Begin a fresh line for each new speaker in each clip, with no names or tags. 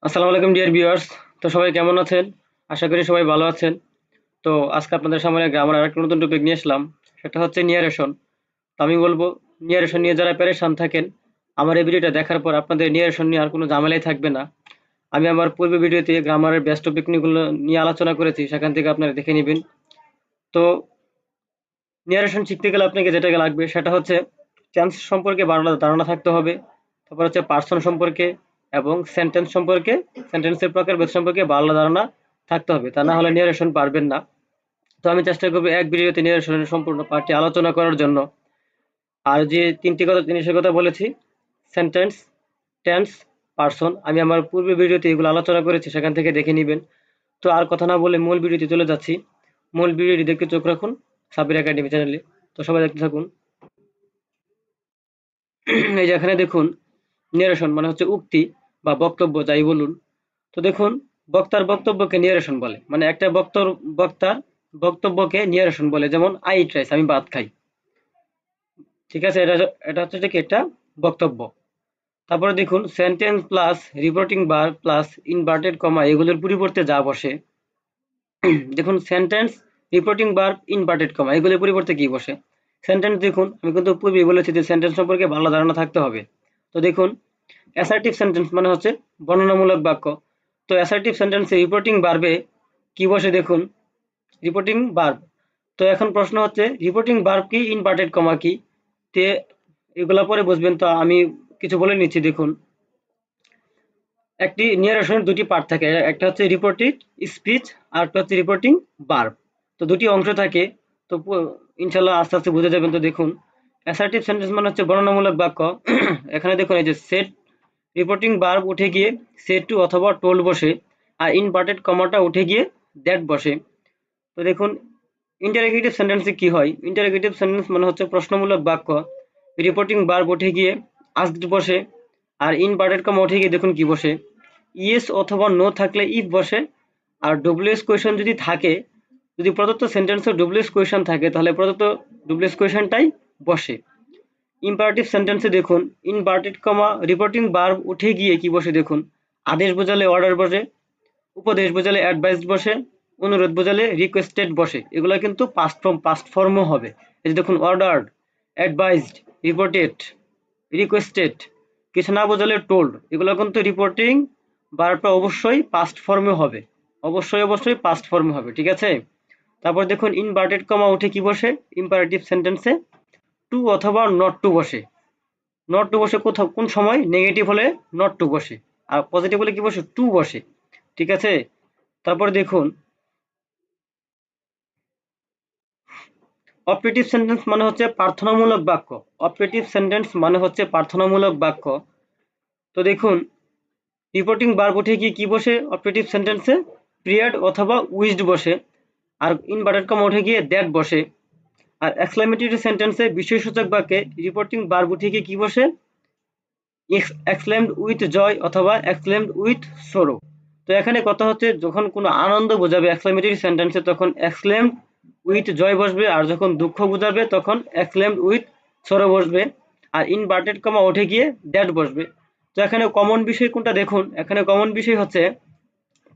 আসসালামু আলাইকুম dear viewers. তো সবাই কেমন আছেন? আশা করি সবাই ভালো আছেন। তো আজকে আপনাদের সামনে গ্রামার আরেকটা নতুন টপিক নিয়ে আসলাম। সেটা হচ্ছে নিয়ারেশন। তো আমি বলবো নিয়ারেশন নিয়ে যারা পেরেশান থাকেন, আমার এই ভিডিওটা দেখার পর আপনাদের নিয়ারেশন নিয়ে আর কোনো ঝামেলাই থাকবে না। আমি আমার পূর্ব ভিডিওতে গ্রামারের বেস্ট টপিক নিয়ে আলোচনা করেছি, সেখান থেকে আপনারা দেখে নেবেন। তো নিয়ারেশন শিখতে গেলে আপনাকে যেটা লাগবে সেটা হচ্ছে টেন্স সম্পর্কে ভালো ধারণা থাকতে হবে। তারপর হচ্ছে পার্সন সম্পর্কে এবং সেন্টেন্স সম্পর্কে, সেন্টেন্সের প্রকারভেদ সম্পর্কে ভালো ধারণা থাকতে হবে। তা না হলে নিয়ারেশন পারবেন না। তো আমি চেষ্টা করবো এক ভিডিওতে নিয়ারেশনের সম্পূর্ণ পার্টটি আলোচনা করার জন্য। আর যে তিনটি জিনিসের কথা বলেছি, সেন্টেন্স, টেন্স, পার্সন, আমি আমার পূর্বের ভিডিওতে এগুলো আলোচনা করেছি, সেখান থেকে দেখে নেবেন। তো আর কথা না বলে মূল ভিডিওতে চলে যাচ্ছি। মূল ভিডিওটি দেখতে চোখ রাখুন সাব্বির একাডেমি চ্যানেলে। তো সবাই দেখতে থাকুন। এই যে এখানে দেখুন, নিরেশন মানে হচ্ছে উক্তি বা বক্তব্য, যাই বলুন। তো দেখুন, বক্তার বক্তব্যকে নিরেশন বলে, মানে একটা বক্তার বক্তব্যকে নিরেশন বলে। যেমন আই ইট রাইস, আমি ভাত খাই। ঠিক আছে, এটা এটা হচ্ছে কি একটা বক্তব্য। তারপরে দেখুন, sentence plus reporting verb plus inverted comma এগুলোর পরিবর্তে যা বসে, দেখুন sentence, reporting verb, inverted comma এগুলোর পরিবর্তে কি বসে। সেন্টেন্স দেখুন, আমি কিন্তু পূর্বেই বলেছি যে সেন্টেন্স সম্পর্কে ভালো ধারণা থাকতে হবে। তো দেখুন, অ্যাসার্টিভ সেন্টেন্স মানে হচ্ছে বর্ণনামূলক বাক্য। তো অ্যাসার্টিভ সেন্টেন্সে রিপোর্টিং ভার্বে কি বসে দেখুন, রিপোর্টিং ভার্ব। তো এখন প্রশ্ন হচ্ছে রিপোর্টিং ভার্ব কি, ইনভার্টেড কমা কি, তে এগুলা পরে বুঝবেন। তো আমি কিছু বলে নিচ্ছি। দেখুন, একটি নিয়ারেশনের দুটি পার্ট থাকে, একটা হচ্ছে রিপোর্টিং স্পিচ আর একটা হচ্ছে রিপোর্টিং ভার্ব। তো দুটি অংশ থাকে। তো ইনশাল্লাহ আস্তে আস্তে বুঝে যাবেন। তো দেখুন, অ্যাসার্টিভ সেন্টেন্স মানে হচ্ছে বর্ণনামূলক বাক্য। এখানে দেখুন, এই যে সেট রিপোর্টিং ভার্ব উঠে গিয়ে সেট টু অথবা টোল্ড বসে, আর ইনভার্টেড কমাটা উঠে গিয়ে দ্যাট বসে। তো দেখুন, ইন্টারোগেটিভ সেন্টেন্সে কি হয়, ইন্টারোগেটিভ সেন্টেন্স মানে হচ্ছে প্রশ্নমূলক বাক্য। রিপোর্টিং ভার্ব উঠে গিয়ে আস্কড বসে, আর ইনভার্টেড কমা উঠে গিয়ে দেখুন কি বসে, ইয়েস অথবা নো থাকলে ইফ বসে। আর ডব্লিউএস কোয়েশন যদি থাকে, যদি প্রদত্ত সেন্টেন্সে ডব্লিউএস কোয়েশন থাকে, তাহলে প্রদত্ত ডব্লিউএস কোয়েশনটাই বসে। ইম্পারেটিভ সেন্টেন্সে দেখুন, ইনভার্টেড কমা রিপোর্টিং ভার্ব উঠে গিয়ে কি বসে দেখুন, আদেশ বোঝালে অর্ডার বসে, উপদেশ বোঝালে অ্যাডভাইসড বসে, অনুরোধ বোঝালে রিকোয়েস্টেড বসে। এগুলো কিন্তু পাস্ট ফর্মও হবে। এই যে দেখুন, অর্ডার্ড, অ্যাডভাইসড, রিপোর্টেড, রিকোয়েস্টেড, কিছু না বোঝালে টোল্ড। এগুলো কিন্তু রিপোর্টিং ভার্বটা অবশ্যই পাস্ট ফর্মে হবে, অবশ্যই পাস্ট ফর্মে হবে। ঠিক আছে। তারপর দেখুন, ইনভার্টেড কমা উঠে কি বসে ইম্পারেটিভ সেন্টেন্সে, টু অথবা নট টু বসে। নট টু বসে কোথাও, কোন সময়, নেগেটিভ হলে নট টু বসে, আর পজিটিভ হলে কি বসে, টু বসে। ঠিক আছে। তারপর দেখুন, অপারেটিভ সেন্টেন্স মানে হচ্ছে প্রার্থনামূলক বাক্য। অপারেটিভ সেন্টেন্স মানে হচ্ছে প্রার্থনামূলক বাক্য। তো দেখুন, রিপোর্টিং ভার্ব উঠে গিয়ে কি বসে অপারেটিভ সেন্টেন্সে, পিরিয়ড অথবা উইজড বসে, আর ইনভার্টেড কমা উঠে গিয়ে দ্যাট বসে। আর এক্সক্লেমেটরি সেন্টেন্সে বিশেষসূচক বাক্যে রিপোর্টিং ভার্ব উঠে গিয়ে কি বসে, এক্সক্লেমড উইথ জয় অথবা এক্সক্লেমড উইথ সরো। তো এখানে কথা হচ্ছে, যখন কোনো আনন্দ বোঝাবে এক্সক্লেমেটরি সেন্টেন্সে, তখন এক্সক্লেমড উইথ জয় বসবে, আর যখন দুঃখ বোঝাবে তখন এক্সক্লেমড উইথ সরো বসবে, আর ইনভার্টেড কমা উঠে গিয়ে দ্যাট বসবে। তো এখানে কমন বিষয় কোনটা দেখুন, এখানে কমন বিষয় হচ্ছে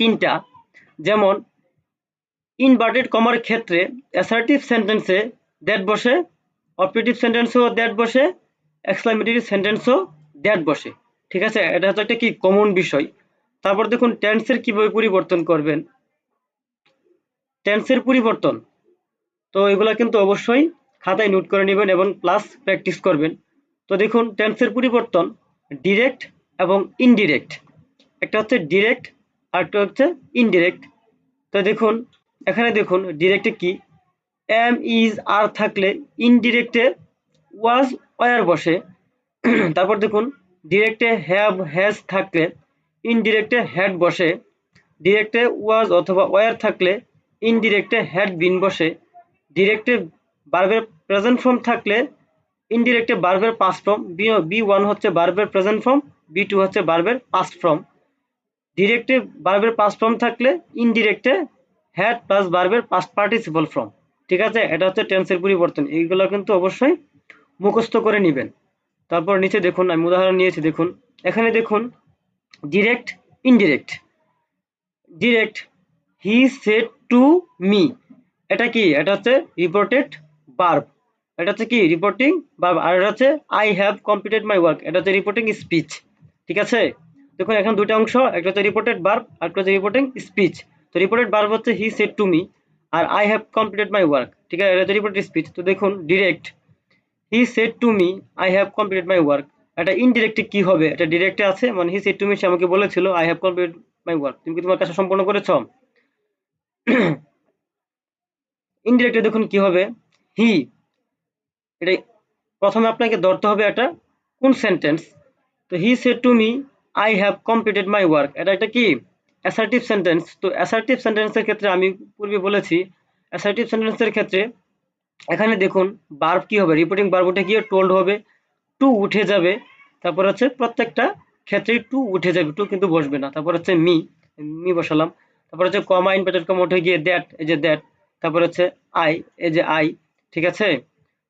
তিনটা। যেমন ইনভার্টেড কমার ক্ষেত্রে অ্যাসার্টিভ সেন্টেন্সে দ্যাট বসে, অপারেটিভ সেন্টেন্সেও দ্যাট বসে, এক্সক্লেমেটরি সেন্টেন্সও দ্যাট বসে। ঠিক আছে, এটা হচ্ছে একটা কি কমন বিষয়। তারপর দেখুন, টেন্সের কিভাবে পরিবর্তন করবেন, টেন্সের পরিবর্তন। তো এগুলা কিন্তু অবশ্যই খাতায় নোট করে নেবেন এবং প্লাস প্র্যাকটিস করবেন। তো দেখুন, টেন্সের পরিবর্তন ডিরেক্ট এবং ইনডিরেক্ট। একটা হচ্ছে ডিরেক্ট আর একটা হচ্ছে ইনডিরেক্ট। তো দেখুন, এখানে দেখুন ডিরেক্টে কি, এম ইজ আর থাকলে ইনডিরেক্টে ওয়াজ ওয়ার বসে। তারপর দেখুন, ডিরেক্টে হ্যাভ হ্যাজ থাকলে ইনডিরেক্টে হ্যাড বসে। ডিরেক্টে ওয়াজ অথবা ওয়ার থাকলে ইনডিরেক্টে হ্যাড বিন বসে। ডিরেক্টে ভার্বের প্রেজেন্ট ফর্ম থাকলে ইনডিরেক্টে ভার্বের পাস্ট ফর্ম, বি ওয়ান হচ্ছে ভার্বের প্রেজেন্ট ফর্ম, বি টু হচ্ছে ভার্বের পাস্ট ফর্ম। ডিরেক্টে ভার্বের পাস্ট ফর্ম থাকলে ইনডিরেক্টে হ্যাড প্লাস ভার্বের পাস্ট পার্টিসিপল ফর্ম। ঠিক আছে, এটা হচ্ছে টেন্সের পরিবর্তন। এইগুলো কিন্তু অবশ্যই মুখস্থ করে নেবেন। তারপর নিচে দেখুন, আমি উদাহরণ নিয়েছি। দেখুন, এখানে দেখুন, direct indirect. Direct, he said to me, এটা কি? এটা হচ্ছে রিপোর্টেড ভার্ব, এটা হচ্ছে কি? Reporting verb. আর এটা হচ্ছে I have completed my work, এটা হচ্ছে রিপোর্টিং স্পিচ। ঠিক আছে, দেখুন এখন দুটো অংশ, একটা হচ্ছে রিপোর্টেড ভার্ব আর একটা হচ্ছে রিপোর্টিং স্পিচ। তো রিপোর্টেড ভার্ব হচ্ছে হি সেড টু মি, আর I have completed my work. ঠিক আছে, এটা হচ্ছে রিপোর্টেড স্পিচ। তো দেখুন direct, he said to me I have completed my work, এটা ইনডিরেক্টে কি হবে? এটা ডিরেক্টে আছে, মানে হি সেড টু মি, সে আমাকে বলেছিল I have completed my work, তুমি কি তোমার কাজটা সম্পন্ন করেছো? ইনডিরেক্টে দেখুন কি হবে, হি, এটা প্রথমে আপনাকে ধরতে হবে এটা কোন সেন্টেন্স। তো হি said to me I have completed my work, এটা একটা কি? Assertive sentence. তো অ্যাসার্টিভ সেন্টেন্সের ক্ষেত্রে আমি পূর্বে বলেছি, অ্যাসার্টিভ সেন্টেন্সের ক্ষেত্রে এখানে দেখুন ভার্ব কি হবে? রিপোর্টিং ভার্ব উঠে গিয়ে টোল্ড হবে, টু উঠে যাবে, তারপর হচ্ছে প্রত্যেকটা ক্ষেত্রেই টু উঠে যাবে, টু কিন্তু বসবে না। তারপর হচ্ছে মি, মি বসালাম। তারপর হচ্ছে কমা, ইনভার্টেড কমা উঠে গিয়ে দ্যাট, এই যে দ্যাট। তারপর হচ্ছে আই, এই যে আই। ঠিক আছে,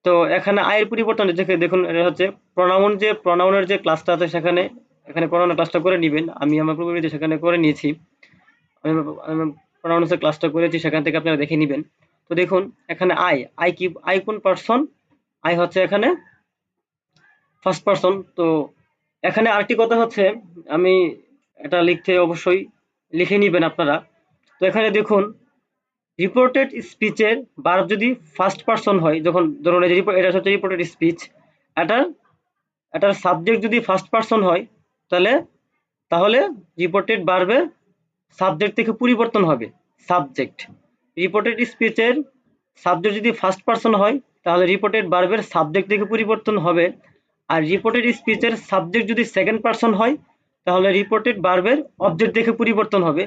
তো এখানে আয়ের পরিবর্তন দেখুন, এটা হচ্ছে প্রনাউন, যে প্রনাউনের যে ক্লাসটা আছে সেখানে, এখানে প্রনাউনের ক্লাসটা করে নেবেন। আমি আমার পূর্বে সেখানে করে নিয়েছি, আমি প্রনাউন্সের ক্লাসটা করেছি, সেখান থেকে আপনারা দেখে নেবেন। তো দেখুন এখানে আই, আই কি? আই কোন পার্সন? আই হচ্ছে এখানে ফার্স্ট পার্সন। তো এখানে আরেকটি কথা হচ্ছে, আমি এটা লিখতে অবশ্যই লিখে নেবেন আপনারা। তো এখানে দেখুন রিপোর্টেড স্পিচের ভার্ব যদি ফার্স্ট পার্সন হয়, যখন ধরুন এই যে এটা হচ্ছে রিপোর্টেড স্পিচ, এটার এটার সাবজেক্ট যদি ফার্স্ট পার্সন হয়, তাহলে তাহলে রিপোর্টেড ভার্বের সাবজেক্ট থেকে পরিবর্তন হবে, সাবজেক্ট। রিপোর্টেড স্পিচের সাবজেক্ট যদি ফার্স্ট পার্সন হয়, তাহলে রিপোর্টেড ভার্বের সাবজেক্ট থেকে পরিবর্তন হবে। আর রিপোর্টেড স্পিচের সাবজেক্ট যদি সেকেন্ড পার্সন হয়, তাহলে রিপোর্টেড ভার্বের অবজেক্ট দেখে পরিবর্তন হবে।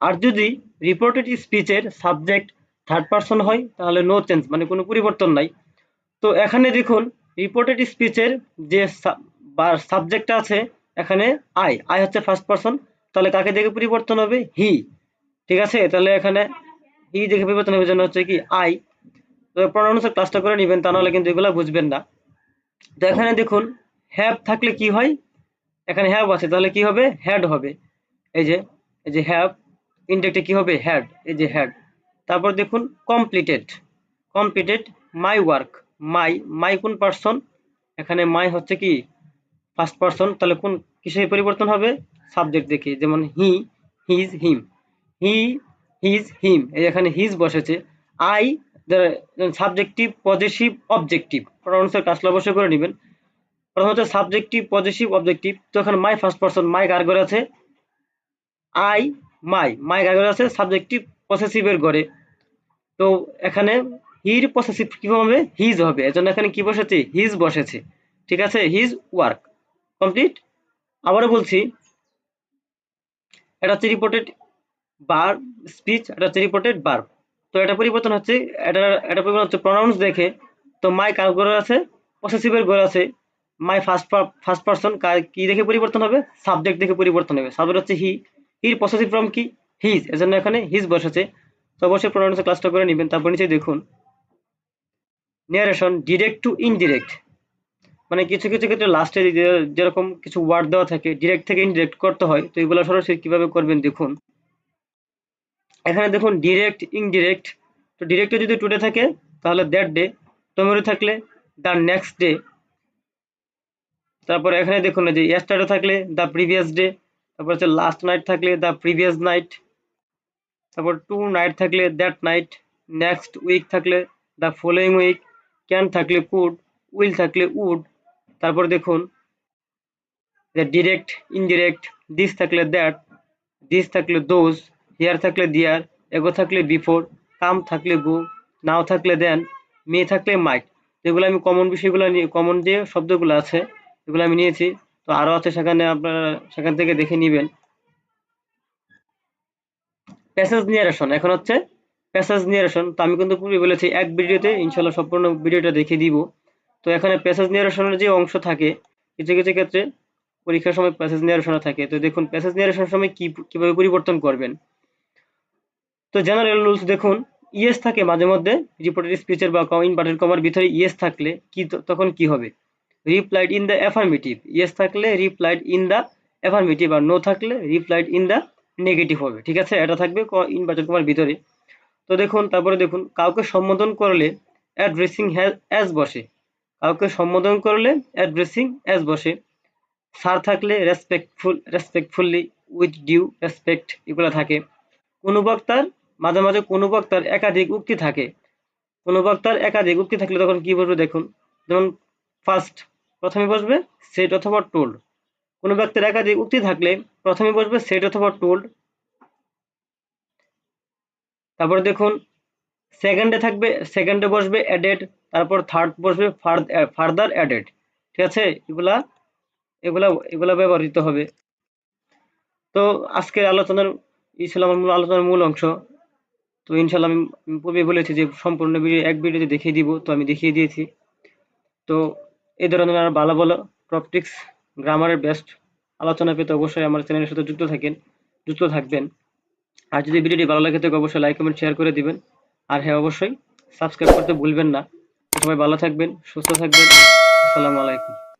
আর যদি রিপোর্টেড স্পিচের সাবজেক্ট থার্ড পার্সন হয়, তাহলে নো চেঞ্জ, মানে কোনো পরিবর্তন নাই। তো এখানে দেখুন রিপোর্টেড স্পিচের যে সাবজেক্টটা আছে এখানে আই, আই হচ্ছে ফার্স্ট পার্সন, তাহলে কাকে দেখে পরিবর্তন হবে? হি। ঠিক আছে, তাহলে এখানে হি দেখে পরিবর্তন হবে, জন্য হচ্ছে কি আই। তো প্রনাউন্সের ক্লাসটা করে নেবেন, তা নাহলে কিন্তু এগুলা বুঝবেন না। তো এখানে দেখুন হ্যাভ থাকলে কি হয়? এখানে হ্যাভ আছে, তাহলে কি হবে? হ্যাড হবে। এই যে, এই যে হ্যাভ, ইনডেক্টে কি হবে? হ্যাড, এই যে হ্যাড। তারপর দেখুন কমপ্লিটেড, কমপ্লিটেড মাই ওয়ার্ক, মাই, মাই কোন পার্সন? এখানে মাই হচ্ছে কি ফার্স্ট পার্সন, তাহলে কোন কিসে পরিবর্তন হবে? সাবজেক্ট দেখে, যেমন হি, হিজ, হিম, হি, হিজ, হিম, এই এখানে হিজ বসেছে। I, subjective, possessive, objective. প্রনাউন্সের কাজটা অবশ্যই করে নেবেন। প্রথম হচ্ছে সাবজেক্টিভ, পজেসিভ, অবজেক্টিভ। তো এখানে মাই ফার্স্ট পার্সন, মাই কার ঘরে আছে? আই, মাই, মাই কার ঘরে আছে? সাবজেক্টিভ পসেসিভের ঘরে। তো এখানে হির পসেসিভ কি হবে? হিজ হবে, এজন্য এখানে কি বসেছে? হিজ বসেছে। ঠিক আছে, হিজ ওয়ার্ক কমপ্লিট। আবারও বলছি, এটা হচ্ছে রিপোর্টেড ভার্ব স্পিচ, এটা হচ্ছে রিপোর্টেড ভার্ব। তো এটা পরিবর্তন হচ্ছে, এটা পরিবর্তন হচ্ছে প্রনাউন্স দেখে। তো মাই কার ঘরে আছে? পসেসিভের ঘরে আছে। মাই ফার্স্ট পার্সন কি দেখে পরিবর্তন হবে? সাবজেক্ট দেখে পরিবর্তন হবে। সাবজেক্ট হচ্ছে হি, হির পসেসিভ ফর্ম কি? হিজ, এজন্য এখানে হিজ বসেছে। তো অবশ্যই প্রনাউন্সের ক্লাসটা করে নেবেন। তারপর নিচে দেখুন ন্যারেশন, ডিরেক্ট টু ইনডিরেক্ট, মানে কিছু কিছু ক্ষেত্রে লাস্টে যেরকম কিছু ওয়ার্ড দেওয়া থাকে ডিরেক্ট থেকে ইনডিরেক্ট করতে হয়, তো এগুলো সরাসরি কিভাবে করবেন দেখুন। এখানে দেখুন ডিরেক্ট, ইনডিরেক্ট। তো ডিরেক্টে যদি টুডে থাকে তাহলে দ্যাট ডে, টুমরো থাকলে দ্য নেক্সট ডে। তারপর এখানে দেখুন যে ইয়েস্টারডে থাকলে দ্য প্রিভিয়াস ডে। তারপর হচ্ছে লাস্ট নাইট থাকলে দ্য প্রিভিয়াস নাইট। তারপর টু নাইট থাকলে দ্যাট নাইট। নেক্সট উইক থাকলে দ্য ফলোয়িং উইক। ক্যান থাকলে কুড, উইল থাকলে উড। তারপর দেখুন যে ডিরেক্ট, ইনডিরেক্ট, দিস থাকলে দ্যাট, দিস থাকলে দোজ, হিয়ার থাকলে দিয়ার, এগো থাকলে বিফোর, কাম থাকলে গো, নাও থাকলে দেন, মে থাকলে মাইট। যেগুলো আমি কমন বিষয়গুলো নিয়ে, কমন যে শব্দগুলো আছে এগুলো আমি নিয়েছি। তো আরো আছে সেখানে, আপনারা সেখান থেকে দেখে নেবেন। প্যাসেজ নিয়ারেশন, এখন হচ্ছে প্যাসেজ নিয়ারেশন। তো আমি কিন্তু পূর্বে বলেছি এক ভিডিওতে ইনশাল্লাহ সম্পূর্ণ ভিডিওটা দেখিয়ে দিব। তো এখানে প্যাসেজ নিয়ারেশনের যে অংশ থাকে, কিছু কিছু ক্ষেত্রে পরীক্ষার সময় প্যাসেজ নিয়ারেশন থাকে। তো দেখুন প্যাসেজ নিয়ারেশনের সময় কিভাবে পরিবর্তন করবেন। তো জেনারেল রুলস দেখুন, ইয়েস থাকে মাঝে মধ্যে রিপোর্টেড স্পিচের বা ইনভার্টেড কমার ভিতরে ইয়েস থাকলে কি তখন কি হবে? Replied in the affirmative, yes থাকলে রিপ্লাইড ইন দ্য অ্যাফার্মেটিভ, আর নো থাকলে রিপ্লাইড ইন দ্য নেগেটিভ হবে। ঠিক আছে, এটা থাকবে ইনভার্টেড কমার ভিতরে। তো দেখুন, তারপরে দেখুন, কাউকে সম্বোধন করলে অ্যাড্রেসিং অ্যাজ বসে, কাউকে সম্বোধন করলে অ্যাড্রেসিং অ্যাজ বসে। স্যার থাকলে রেসপেক্টফুলি, উইথ ডিউ রেসপেক্ট, এগুলো থাকে। কোনো বক্তার মাঝে মাঝে কোনো বক্তার একাধিক উক্তি থাকে, কোনো বক্তার একাধিক উক্তি থাকলে তখন কি বলবে দেখুন, যেমন ফার্স্ট প্রথমে বসবে সেট অথবা টোল্ড। কোনো ব্যক্তির একাধিক উক্তি থাকলে প্রথমে বসবে সেট অথবা টোল্ড। তারপরে দেখুন, সেকেন্ডে বসবে অ্যাডেড, তারপর থার্ড বসবে ফার্দার অ্যাডেড। ঠিক আছে, এগুলা এগুলা এগুলা ব্যবহৃত হবে। তো আজকের আলোচনার ছিল আমার আলোচনার মূল অংশ। তো ইনশাল্লাহ আমি পূর্বে বলেছি যে সম্পূর্ণ ভিডিও এক ভিডিওতে দেখিয়ে দিব, তো আমি দেখিয়ে দিয়েছি। তো এই ধরনের আর ভালো ভালো টপিকস, গ্রামারের বেস্ট আলোচনা পেতে অবশ্যই আমার চ্যানেলের সাথে যুক্ত থাকবেন। আর যদি ভিডিওটি ভালো লাগে থাকে অবশ্যই লাইক কমেন্ট শেয়ার করে দিবেন। আর হ্যাঁ, অবশ্যই সাবস্ক্রাইব করতে ভুলবেন না। সবাই ভালো থাকবেন, সুস্থ থাকবেন। আসসালামু আলাইকুম।